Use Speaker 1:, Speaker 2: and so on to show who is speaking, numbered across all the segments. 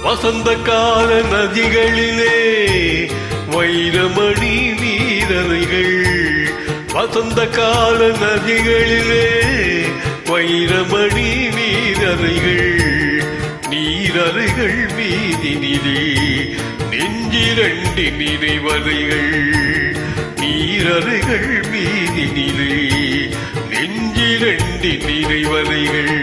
Speaker 1: வசந்த கால நதிகளிலே வைரமணி நீரலைகள், வசந்த கால நதிகளிலே வைரமணி நீரலைகள், நீரலைகள் மீதினிலே நெஞ்சிரண்டி நிறைவலைகள், நீரலைகள் மீதினிலே நெஞ்சிரண்டி நிறைவலைகள்.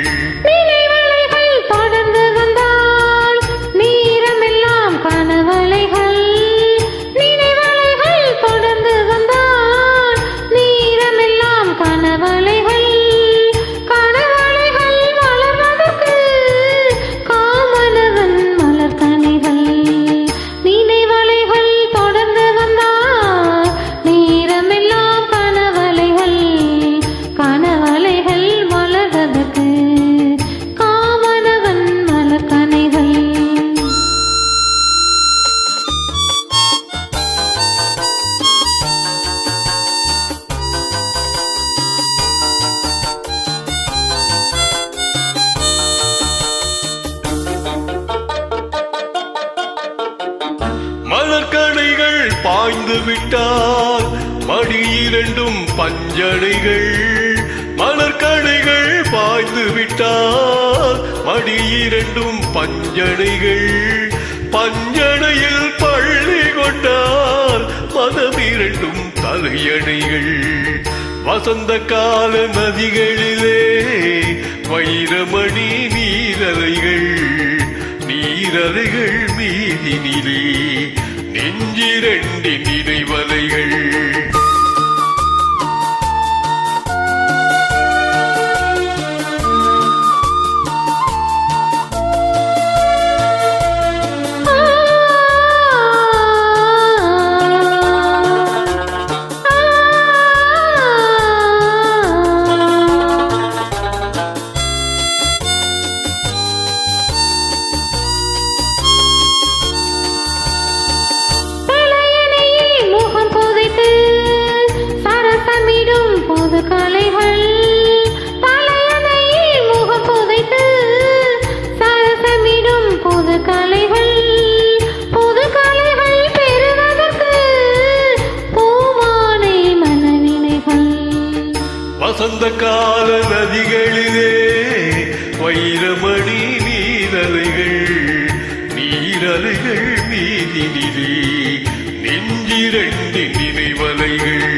Speaker 1: மலர்கணைகள் பாய்ந்து விட்டால் மடியிரண்டும் பஞ்சனைகள், மலர்கணைகள் பாய்ந்து விட்டால் மடியிரண்டும் பஞ்சனைகள், பஞ்சனையில் பள்ளி கொண்டால் மனமிரண்டும் தலையணைகள். வசந்த கால நதிகளிலே வைரமணி நீரலைகள், நீரலைகள் மீதினிலே நெஞ்சிரண்டி நிறைவலைகள்.
Speaker 2: கலைகள் தலையணையில் முகம் புதைத்து சரசமிடும் புது கலைகள், புது கலைகள் பெறுவதற்கு பூமானை மனவினைகள்.
Speaker 1: வசந்த கால நதிகளிலே வைரமணி நீரலைகள், நீரலைகள் மீதினிலே நெஞ்சிரண்டி நினைவலைகள்.